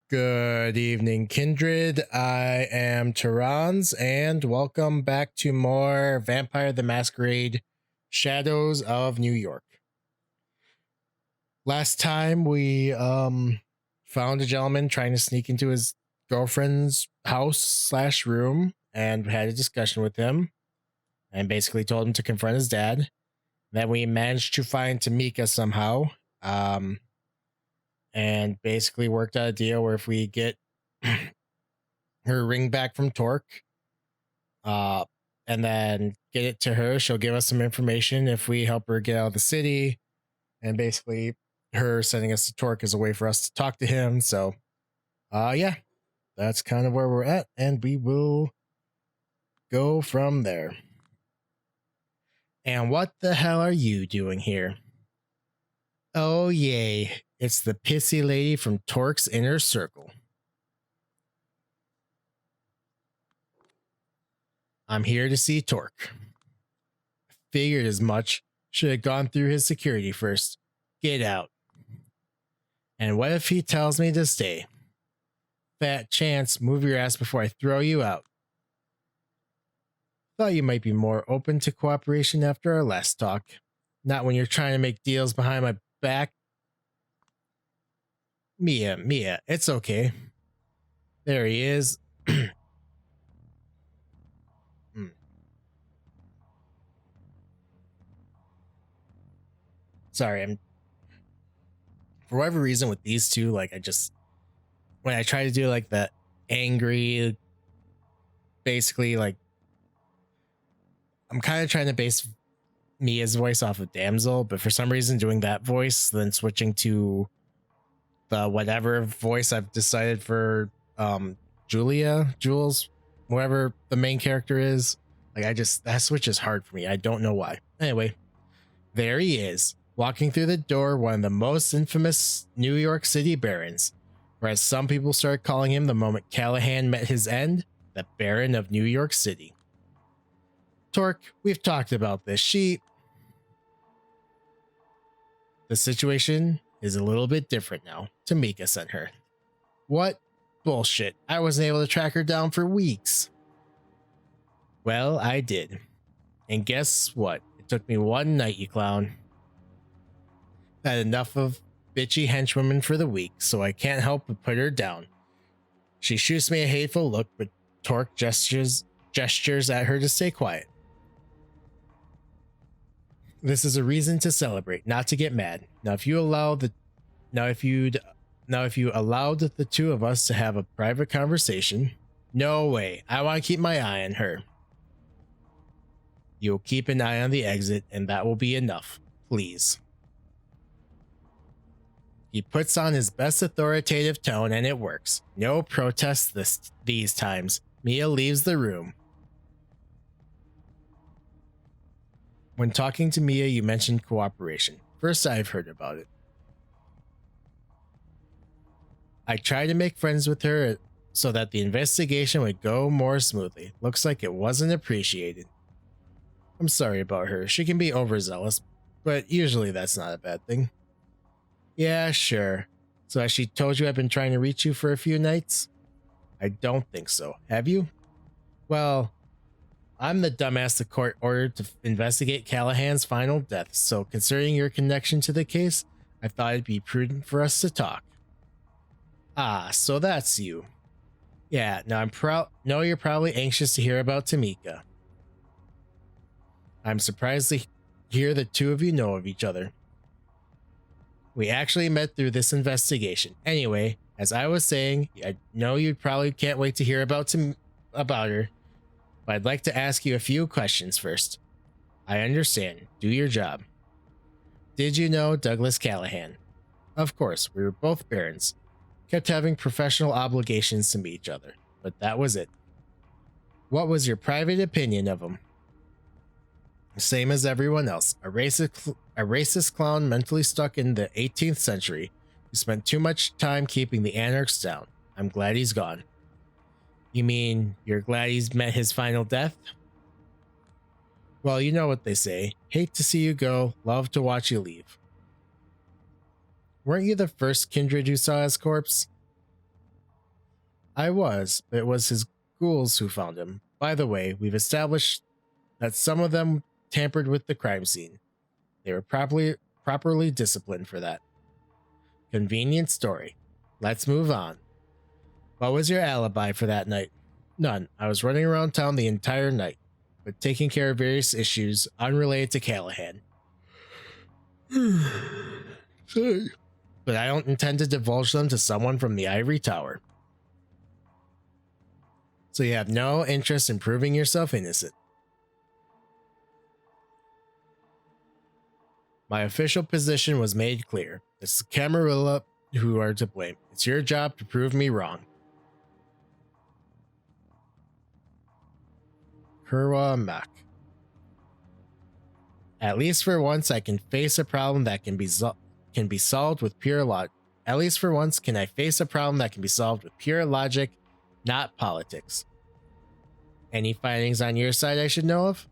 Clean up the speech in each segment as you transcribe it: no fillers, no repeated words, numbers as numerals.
Good evening, Kindred. I am Teranz, and welcome back to more Vampire the Masquerade Shadows of New York. Last time we found a gentleman trying to sneak into his girlfriend's house/room and had a discussion with him and basically told him to confront his dad. Then we managed to find Tamika somehow. And basically worked out a deal where if we get her ring back from Torque, and then get it to her, she'll give us some information if we help her get out of the city. And basically her sending us to Torque is a way for us to talk to him. So yeah, that's kind of where we're at, and we will go from there. And what the hell are you doing here? Oh yay, it's the pissy lady from Torque's inner circle. I'm here to see Torque. Figured as much. Should have gone through his security first. Get out. And what if he tells me to stay? Fat chance, move your ass before I throw you out. Thought you might be more open to cooperation after our last talk. Not when you're trying to make deals behind my back. Mia, it's okay. There he is. Sorry, for whatever reason with these two, like when I try to do like the angry, basically like I'm kind of trying to base Mia's voice off of Damsel, but for some reason doing that voice, then switching to the whatever voice I've decided for Jules, whoever the main character is, like that switch is hard for me. I don't know why. Anyway, there he is, walking through the door, one of the most infamous New York City barons, or as some people started calling him the moment Callahan met his end, the Baron of New York City. Torque, we've talked about this. The situation is a little bit different now. Tamika sent her. What? Bullshit. I wasn't able to track her down for weeks. Well, I did. And guess what? It took me one night, you clown. Had enough of bitchy henchwomen for the week, so I can't help but put her down. She shoots me a hateful look, but Torque gestures at her to stay quiet. This is a reason to celebrate, not to get mad. Now if you allowed the two of us to have a private conversation, no way. I want to keep my eye on her. You'll keep an eye on the exit, and that will be enough. Please. He puts on his best authoritative tone, and it works. No protests these times. Mia leaves the room. When talking to Mia, you mentioned cooperation. First I've heard about it. I tried to make friends with her so that the investigation would go more smoothly. Looks like it wasn't appreciated. I'm sorry about her. She can be overzealous, but usually that's not a bad thing. Yeah, sure. So has she told you I've been trying to reach you for a few nights? I don't think so. Have you? Well, I'm the dumbass the court ordered to investigate Callahan's final death, so considering your connection to the case, I thought it'd be prudent for us to talk. Ah, so that's you. Yeah, now know you're probably anxious to hear about Tamika. I'm surprised to hear the two of you know of each other. We actually met through this investigation. Anyway, as I was saying, I know you probably can't wait to hear about her, but I'd like to ask you a few questions first. I understand. Do your job. Did you know Douglas Callahan? Of course, we were both barons. Kept having professional obligations to meet each other, but that was it. What was your private opinion of him? Same as everyone else. A racist clown mentally stuck in the 18th century who spent too much time keeping the Anarchs down. I'm glad he's gone. You mean you're glad he's met his final death? Well, you know what they say. Hate to see you go, love to watch you leave. Weren't you the first kindred who saw his corpse? I was, but it was his ghouls who found him. By the way, we've established that some of them tampered with the crime scene. They were properly disciplined for that. Convenient story. Let's move on. What was your alibi for that night? None. I was running around town the entire night, but taking care of various issues unrelated to Callahan. Sorry. But I don't intend to divulge them to someone from the Ivory Tower. So you have no interest in proving yourself innocent. My official position was made clear. It's the Camarilla who are to blame. It's your job to prove me wrong. Kurwa Mak. At least for once, I can face a problem that can be solved with pure logic. At least for once, can I face a problem that can be solved with pure logic, not politics. Any findings on your side I should know of?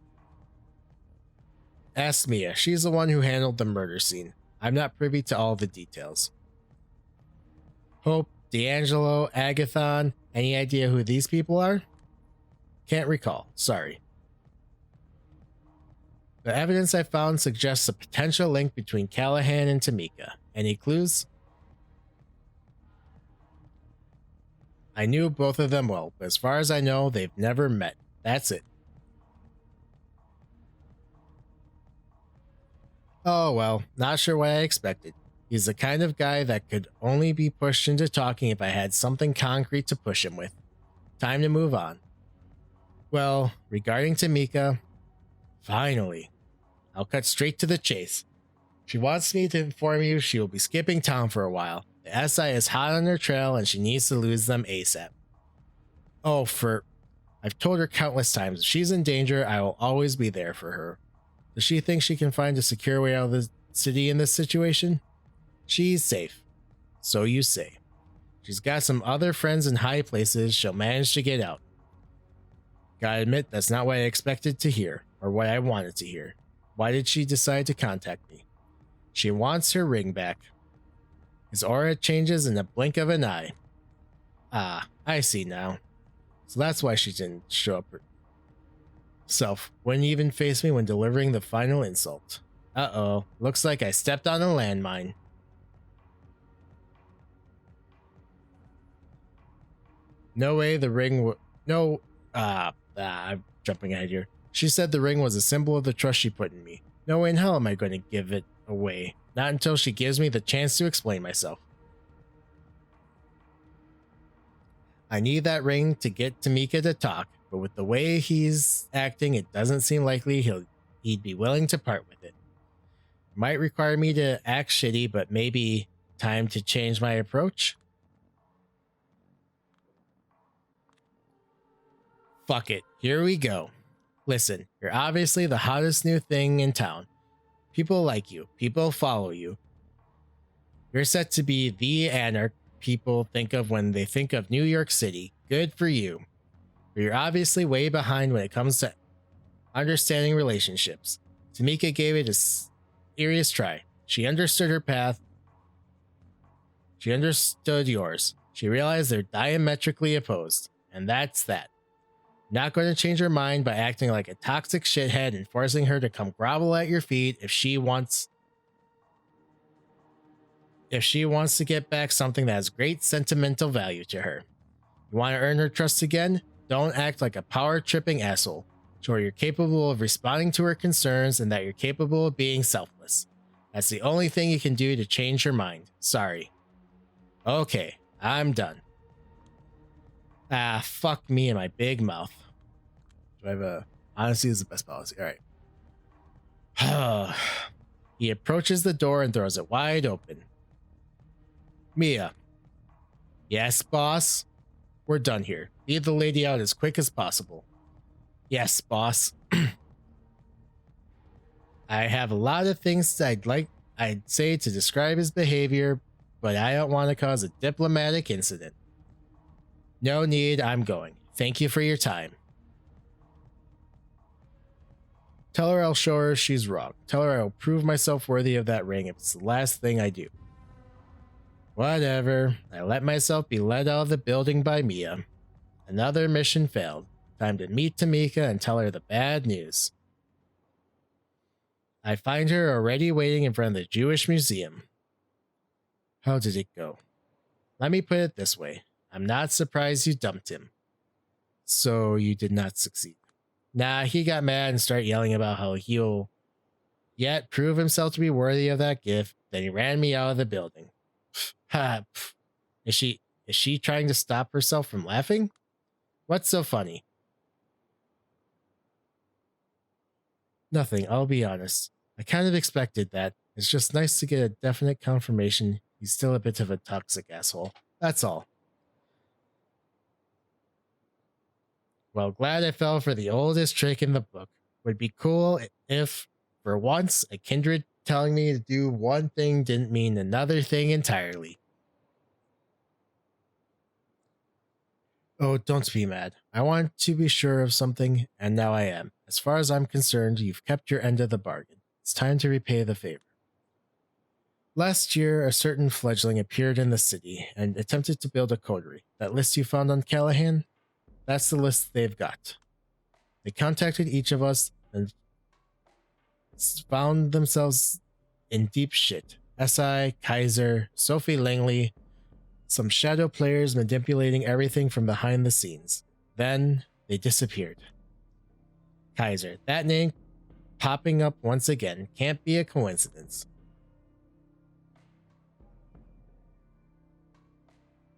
Ask Mia. She's the one who handled the murder scene. I'm not privy to all the details. Hope, D'Angelo, Agathon, any idea who these people are? Can't recall. Sorry. The evidence I found suggests a potential link between Callahan and Tamika. Any clues? I knew both of them well, but as far as I know, they've never met. That's it. Oh well, not sure what I expected. He's the kind of guy that could only be pushed into talking if I had something concrete to push him with. Time to move on. Well, regarding Tamika, finally, I'll cut straight to the chase. She wants me to inform you she will be skipping town for a while. The SI is hot on her trail and she needs to lose them ASAP. Oh, I've told her countless times if she's in danger, I will always be there for her. Does she think she can find a secure way out of the city in this situation? She's safe. So you say. She's got some other friends in high places she'll manage to get out. Gotta admit, that's not what I expected to hear, or what I wanted to hear. Why did she decide to contact me? She wants her ring back. His aura changes in the blink of an eye. Ah, I see now. So that's why she didn't show up herself. Wouldn't even face me when delivering the final insult. Uh-oh, looks like I stepped on a landmine. No way the ring I'm jumping ahead here. She said the ring was a symbol of the trust she put in me. No way in hell am I going to give it away. Not until she gives me the chance to explain myself. I need that ring to get Tamika to talk, but with the way he's acting, it doesn't seem likely he'd be willing to part with it. Might require me to act shitty, but maybe time to change my approach? Fuck it, here we go. Listen, you're obviously the hottest new thing in town. People like you. People follow you. You're set to be the Anarch people think of when they think of New York City. Good for you. But you're obviously way behind when it comes to understanding relationships. Tamika gave it a serious try. She understood her path. She understood yours. She realized they're diametrically opposed. And that's that. Not going to change her mind by acting like a toxic shithead and forcing her to come grovel at your feet if she wants to get back something that has great sentimental value to her. You want to earn her trust again? Don't act like a power-tripping asshole. Show her you're capable of responding to her concerns and that you're capable of being selfless. That's the only thing you can do to change her mind. Sorry. Okay, I'm done. Ah, fuck me and my big mouth. Do I have honesty is the best policy. Alright. He approaches the door and throws it wide open. Mia. Yes, boss? We're done here. Lead the lady out as quick as possible. Yes, boss. I have a lot of things I'd say to describe his behavior, but I don't want to cause a diplomatic incident. No need, I'm going. Thank you for your time. Tell her I'll show her she's wrong. Tell her I'll prove myself worthy of that ring if it's the last thing I do. Whatever. I let myself be led out of the building by Mia. Another mission failed. Time to meet Tamika and tell her the bad news. I find her already waiting in front of the Jewish Museum. How did it go? Let me put it this way. I'm not surprised you dumped him. So you did not succeed. Nah, he got mad and started yelling about how he'll yet prove himself to be worthy of that gift. Then he ran me out of the building. Ha! Is she trying to stop herself from laughing? What's so funny? Nothing, I'll be honest. I kind of expected that. It's just nice to get a definite confirmation he's still a bit of a toxic asshole. That's all. Well, glad I fell for the oldest trick in the book. Would be cool if, for once, a kindred telling me to do one thing didn't mean another thing entirely. Oh, don't be mad. I wanted to be sure of something, and now I am. As far as I'm concerned, you've kept your end of the bargain. It's time to repay the favor. Last year, a certain fledgling appeared in the city and attempted to build a coterie. That list you found on Callahan? That's the list they've got. They contacted each of us and found themselves in deep shit. SI, Kaiser, Sophie Langley, some shadow players manipulating everything from behind the scenes. Then they disappeared. Kaiser, that name popping up once again can't be a coincidence.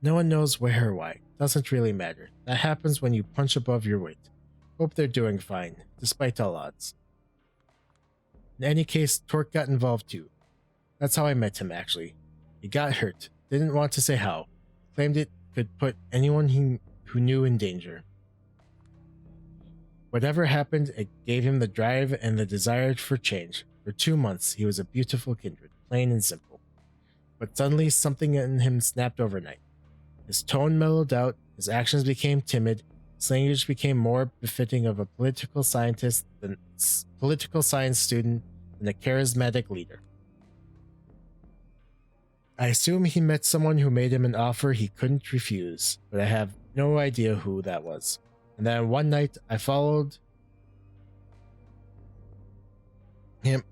No one knows where or why. Doesn't really matter. That happens when you punch above your weight. Hope they're doing fine, despite all odds. In any case, Torque got involved too. That's how I met him, actually. He got hurt. Didn't want to say how. Claimed it could put anyone who knew in danger. Whatever happened, it gave him the drive and the desire for change. For 2 months, he was a beautiful kindred, plain and simple. But suddenly, something in him snapped overnight. His tone mellowed out, his actions became timid, his language became more befitting of a political science student than a charismatic leader. I assume he met someone who made him an offer he couldn't refuse, but I have no idea who that was. And then one night I followed him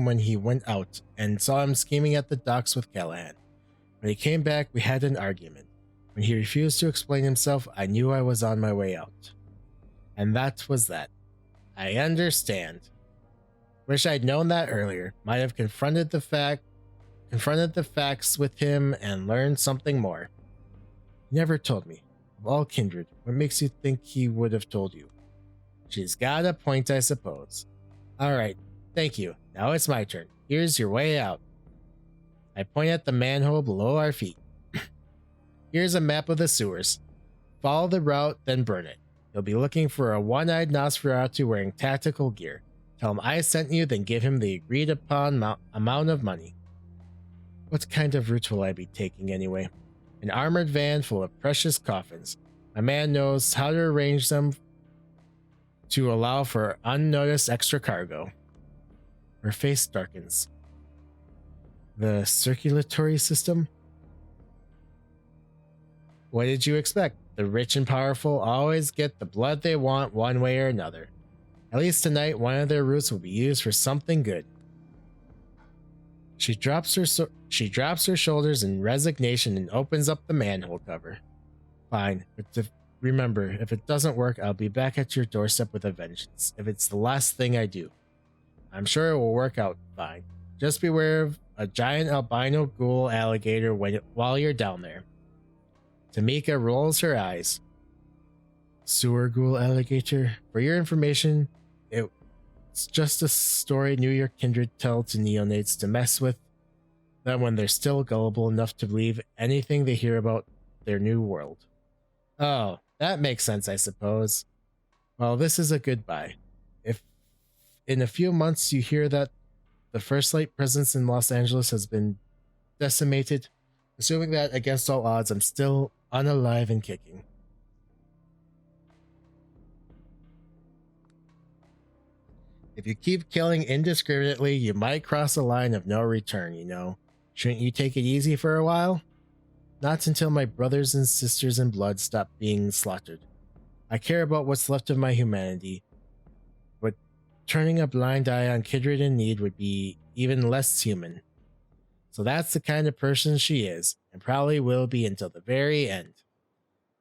when he went out and saw him scheming at the docks with Callahan. When he came back, we had an argument. When he refused to explain himself, I knew I was on my way out. And that was that. I understand. Wish I'd known that earlier. Might have confronted the facts with him and learned something more. He never told me. Of all kindred, what makes you think he would have told you? She's got a point, I suppose. Alright, thank you. Now it's my turn. Here's your way out. I point at the manhole below our feet. Here's a map of the sewers. Follow the route, then burn it. You'll be looking for a one-eyed Nosferatu wearing tactical gear. Tell him I sent you, then give him the agreed upon amount of money. What kind of route will I be taking anyway? An armored van full of precious coffins. My man knows how to arrange them to allow for unnoticed extra cargo. Her face darkens. The circulatory system? What did you expect? The rich and powerful always get the blood they want one way or another. At least tonight, one of their routes will be used for something good. She drops her shoulders in resignation and opens up the manhole cover. Fine, but remember, if it doesn't work, I'll be back at your doorstep with a vengeance, if it's the last thing I do. I'm sure it will work out fine. Just beware of a giant albino ghoul alligator while you're down there. Tamika rolls her eyes. Sewer ghoul alligator? For your information, it's just a story New York kindred tell to neonates to mess with them when they're still gullible enough to believe anything they hear about their new world. Oh, that makes sense, I suppose. Well, this is a goodbye. If in a few months you hear that the First Light presence in Los Angeles has been decimated, assuming that against all odds I'm still unalive and kicking. If you keep killing indiscriminately, you might cross a line of no return, you know. Shouldn't you take it easy for a while? Not until my brothers and sisters in blood stop being slaughtered. I care about what's left of my humanity, but turning a blind eye on kindred in need would be even less human. So that's the kind of person she is, and probably will be until the very end.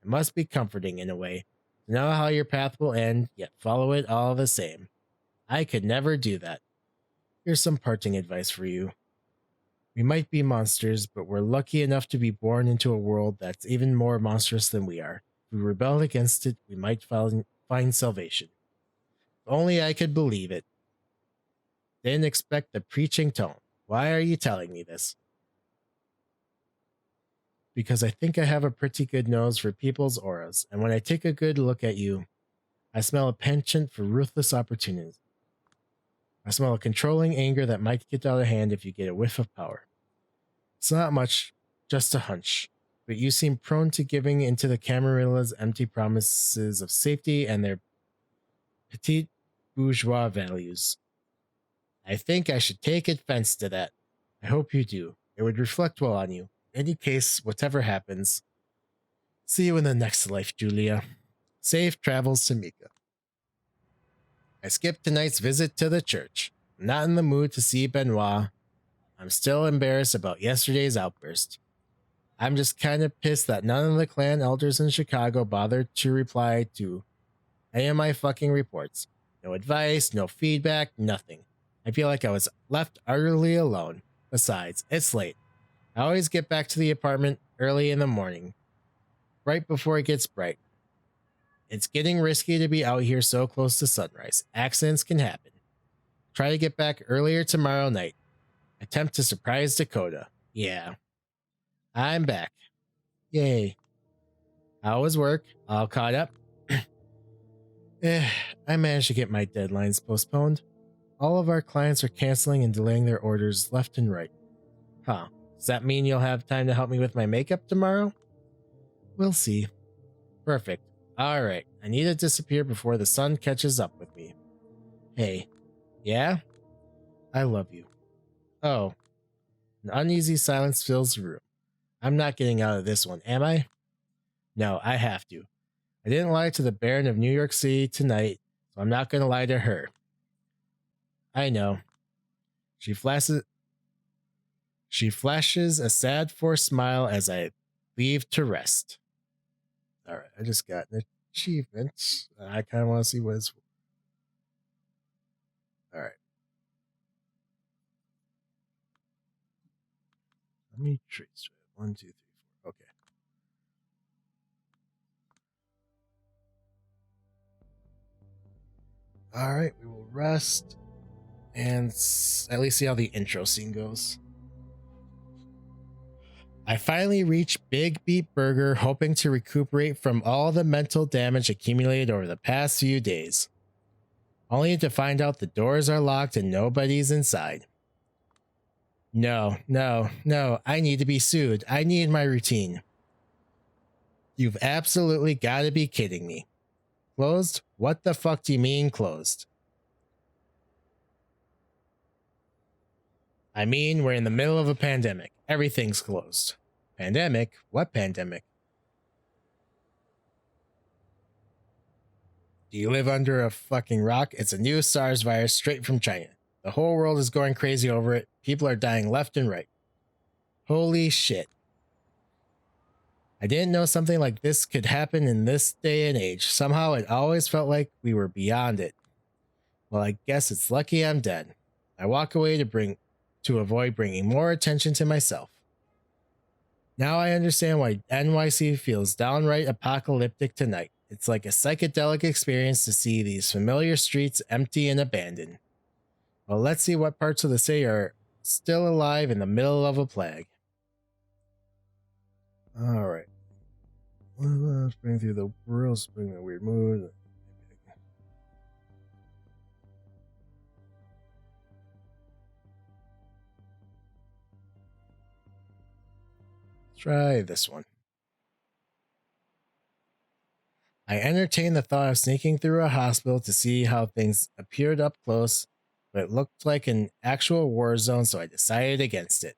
It must be comforting in a way, to know how your path will end, yet follow it all the same. I could never do that. Here's some parting advice for you. We might be monsters, but we're lucky enough to be born into a world that's even more monstrous than we are. If we rebel against it, we might find salvation. If only I could believe it. Didn't expect the preaching tone. Why are you telling me this? Because I think I have a pretty good nose for people's auras, and when I take a good look at you, I smell a penchant for ruthless opportunism. I smell a controlling anger that might get out of hand if you get a whiff of power. It's not much, just a hunch, but you seem prone to giving into the Camarilla's empty promises of safety and their petite bourgeois values. I think I should take offense to that. I hope you do. It would reflect well on you. In any case, whatever happens, see you in the next life, Julia. Safe travels to Mika. I skipped tonight's visit to the church. I'm not in the mood to see Benoit. I'm still embarrassed about yesterday's outburst. I'm just kind of pissed that none of the clan elders in Chicago bothered to reply to any of my fucking reports. No advice, no feedback, nothing. I feel like I was left utterly alone. Besides, it's late. I always get back to the apartment early in the morning, right before it gets bright. It's getting risky to be out here so close to sunrise. Accidents can happen. Try to get back earlier tomorrow night. Attempt to surprise Dakota. Yeah. I'm back. Yay. How was work? All caught up? I managed to get my deadlines postponed. All of our clients are canceling and delaying their orders left and right. Huh. Does that mean you'll have time to help me with my makeup tomorrow? We'll see. Perfect. Alright, I need to disappear before the sun catches up with me. Hey. Yeah? I love you. Oh. An uneasy silence fills the room. I'm not getting out of this one, am I? No, I have to. I didn't lie to the Baron of New York City tonight, so I'm not going to lie to her. I know. She flashes a sad forced smile as I leave to rest. All right, I just got an achievement. I kind of want to see what it's. All right. Let me trace it. 1, 2, 3, 4. Okay. All right, we will rest and at least see how the intro scene goes. I finally reached Big Beat Burger, hoping to recuperate from all the mental damage accumulated over the past few days. Only to find out the doors are locked and nobody's inside. No, I need to be sued. I need my routine. You've absolutely got to be kidding me. Closed? What the fuck do you mean closed? I mean, we're in the middle of a pandemic. Everything's closed. Pandemic? What pandemic? Do you live under a fucking rock? It's a new SARS virus straight from China. The whole world is going crazy over it. People are dying left and right. Holy shit. I didn't know something like this could happen in this day and age. Somehow it always felt like we were beyond it. Well, I guess it's lucky I'm dead. I walk away to avoid bringing more attention to myself. Now I understand why NYC feels downright apocalyptic tonight. It's like a psychedelic experience to see these familiar streets empty and abandoned. Well, let's see what parts of the city are still alive in the middle of a plague. Alright. Spring through the world, spring in a weird mood. Try this one. I entertained the thought of sneaking through a hospital to see how things appeared up close, but it looked like an actual war zone, so I decided against it.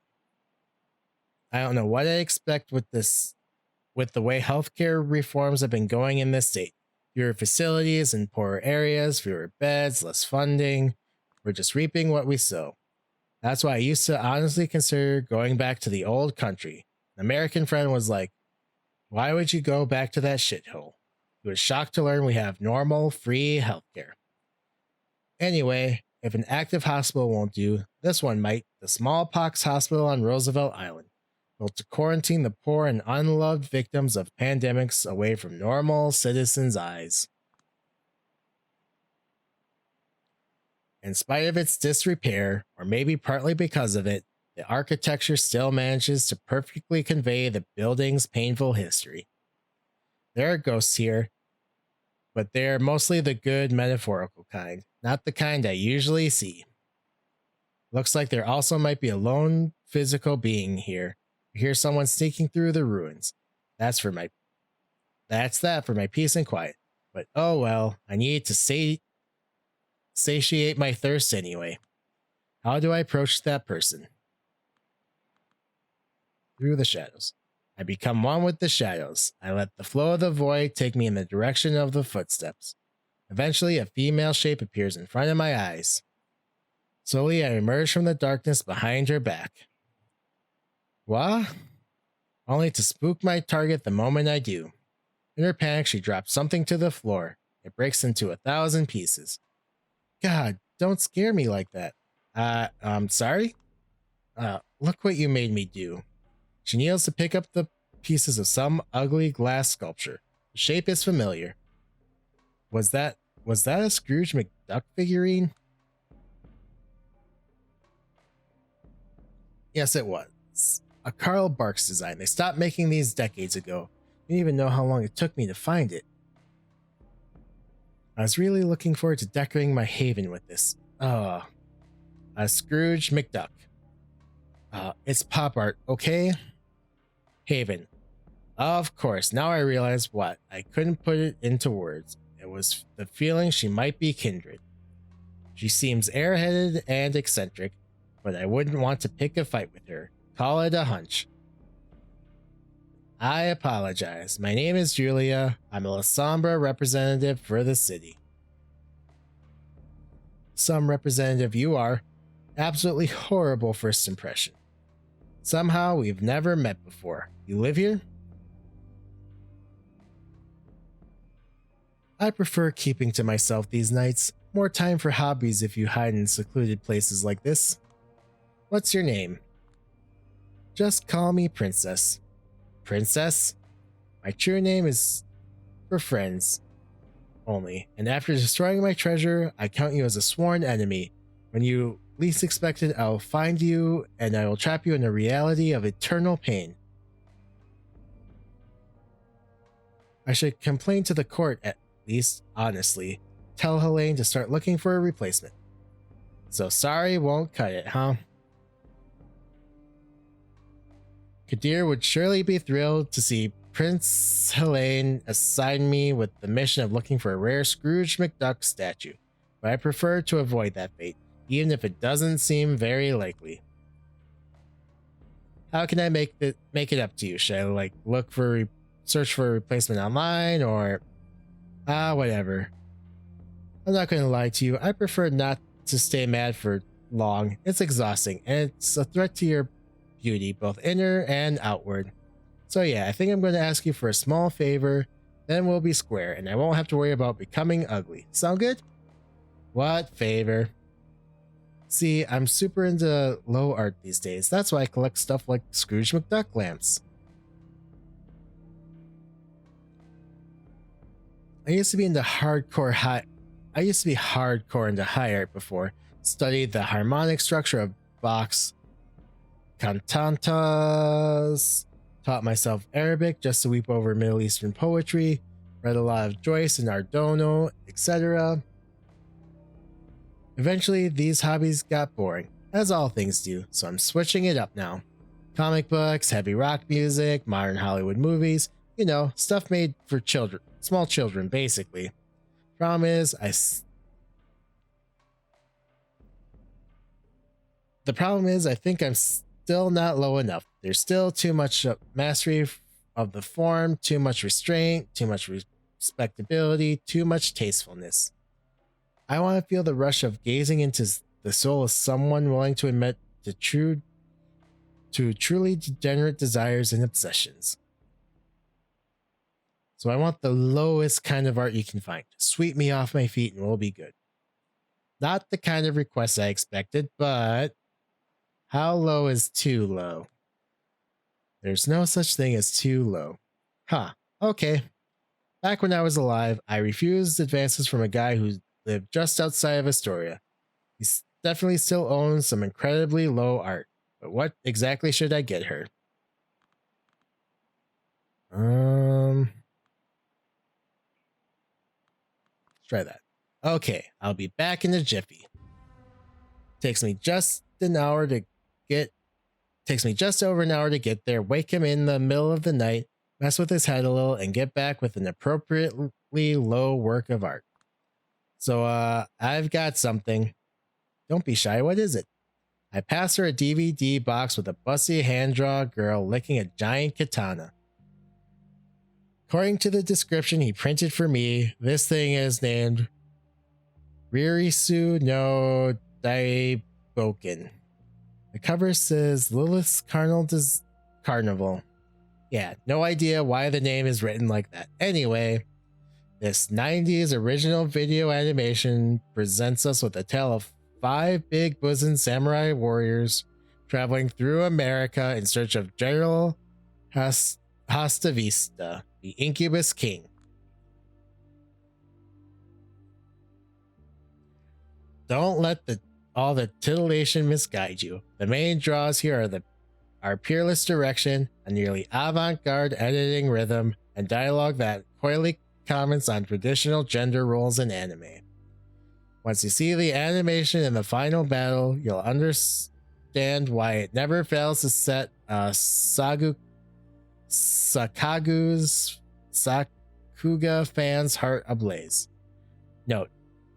I don't know what I expect with the way healthcare reforms have been going in this state. Fewer facilities in poorer areas, fewer beds, less funding. We're just reaping what we sow. That's why I used to honestly consider going back to the old country. An American friend was like, "Why would you go back to that shithole?" He was shocked to learn we have normal, free healthcare. Anyway, if an active hospital won't do, this one might. The smallpox hospital on Roosevelt Island, built to quarantine the poor and unloved victims of pandemics away from normal citizens' eyes. In spite of its disrepair, or maybe partly because of it, the architecture still manages to perfectly convey the building's painful history. There are ghosts here, but they're mostly the good metaphorical kind, not the kind I usually see. Looks like there also might be a lone physical being here. You hear someone sneaking through the ruins. That's that for my peace and quiet. But oh well, I need to satiate my thirst anyway. How do I approach that person? Through the shadows. I become one with the shadows. I let the flow of the void take me in the direction of the footsteps. Eventually, a female shape appears in front of my eyes. Slowly, I emerge from the darkness behind her back. What? Only to spook my target the moment I do. In her panic, she drops something to the floor. It breaks into 1,000 pieces. God, don't scare me like that. I'm sorry? Look what you made me do. She kneels to pick up the pieces of some ugly glass sculpture. The shape is familiar. Was that a Scrooge McDuck figurine? Yes, it was. A Karl Barks design. They stopped making these decades ago. I didn't even know how long it took me to find it. I was really looking forward to decorating my haven with this. A Scrooge McDuck. It's pop art, okay? Haven. Of course, now I realize what. I couldn't put it into words. It was the feeling she might be kindred. She seems airheaded and eccentric, but I wouldn't want to pick a fight with her. Call it a hunch. I apologize. My name is Julia. I'm a Lasombra representative for the city. Some representative you are. Absolutely horrible first impression. Somehow we've never met before. You live here? I prefer keeping to myself these nights. More time for hobbies if you hide in secluded places like this. What's your name? Just call me Princess. Princess? My true name is for friends only, and after destroying my treasure, I count you as a sworn enemy. When you least expect it, I'll find you, and I will trap you in a reality of eternal pain. I should complain to the court at least, honestly. Tell Helene to start looking for a replacement. So sorry won't cut it, huh? Kadir would surely be thrilled to see Prince Helene assign me with the mission of looking for a rare Scrooge McDuck statue, but I prefer to avoid that fate, even if it doesn't seem very likely. How can I make it up to you? Should I search for a replacement online, or whatever? I'm not going to lie to you. I prefer not to stay mad for long. It's exhausting, and it's a threat to your beauty, both inner and outward. So yeah, I think I'm going to ask you for a small favor, then we'll be square, and I won't have to worry about becoming ugly. Sound good? What favor? See, I'm super into low art these days. That's why I collect stuff like Scrooge McDuck lamps. I used to be hardcore into high art before. Studied the harmonic structure of Bach's cantatas, taught myself Arabic just to weep over Middle Eastern poetry, read a lot of Joyce and Ardono, etc. Eventually, these hobbies got boring, as all things do, so I'm switching it up now. Comic books, heavy rock music, modern Hollywood movies, stuff made for children, small children, basically. Problem is, I think I'm still not low enough. There's still too much mastery of the form, too much restraint, too much respectability, too much tastefulness. I want to feel the rush of gazing into the soul of someone willing to admit to truly degenerate desires and obsessions. So I want the lowest kind of art you can find. Sweep me off my feet and we'll be good. Not the kind of request I expected, but how low is too low? There's no such thing as too low. Huh, okay. Back when I was alive, I refused advances from a guy who lived just outside of Astoria. He definitely still owns some incredibly low art, but what exactly should I get her? Let's try that. Okay, I'll be back in a jiffy. Takes me just over an hour to get there, wake him in the middle of the night, mess with his head a little, and get back with an appropriately low work of art. So, I've got something. Don't be shy, what is it? I pass her a DVD box with a bussy hand-drawn girl licking a giant katana. According to the description he printed for me, this thing is named Ririsu no Daiboken. The cover says Lilith's Carnival. Yeah, no idea why the name is written like that. Anyway, this 90s original video animation presents us with a tale of 5 big-bosomed samurai warriors traveling through America in search of General Hastavista, the Incubus King. Don't let all the titillation misguide you. The main draws here are peerless direction, a nearly avant-garde editing rhythm, and dialogue that coyly comments on traditional gender roles in anime. Once you see the animation in the final battle, you'll understand why it never fails to set Sakuga fans' heart ablaze. Note,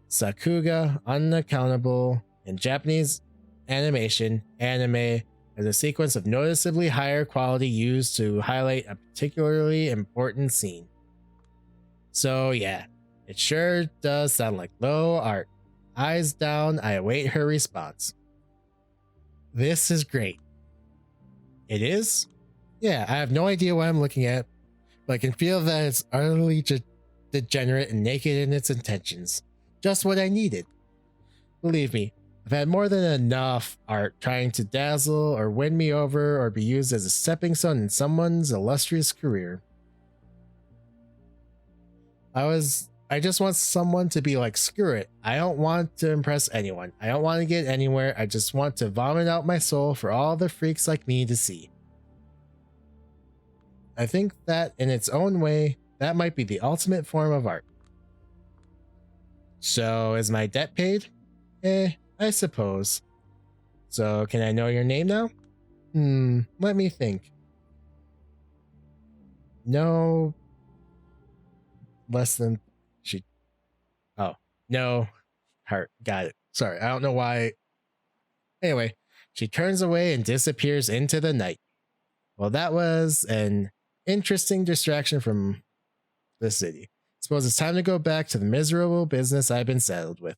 Sakuga, unaccountable, in Japanese anime is a sequence of noticeably higher quality used to highlight a particularly important scene. So yeah, it sure does sound like low art. Eyes down, I await her response. This is great. It is? Yeah, I have no idea what I'm looking at, but I can feel that it's utterly degenerate and naked in its intentions. Just what I needed. Believe me, I've had more than enough art trying to dazzle or win me over or be used as a stepping stone in someone's illustrious career. I just want someone to be like, screw it. I don't want to impress anyone. I don't want to get anywhere. I just want to vomit out my soul for all the freaks like me to see. I think that in its own way, that might be the ultimate form of art. So is my debt paid? I suppose. So can I know your name now? Let me think. No. Less than she. Oh, no. Heart. Got it. Sorry, I don't know why. Anyway, she turns away and disappears into the night. Well, that was an interesting distraction from the city. Suppose it's time to go back to the miserable business I've been saddled with.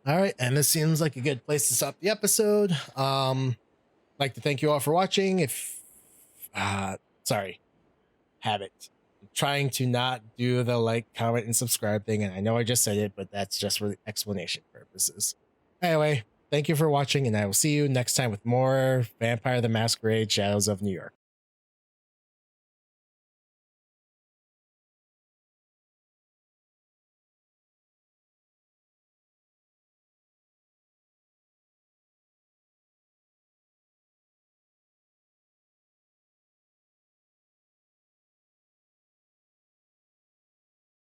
All right, and this seems like a good place to stop the episode. Like to thank you all for watching. Habit. I'm trying to not do the like, comment, and subscribe thing, and I know I just said it, but that's just for explanation purposes. Anyway, thank you for watching, and I will see you next time with more Vampire the Masquerade: Shadows of New York.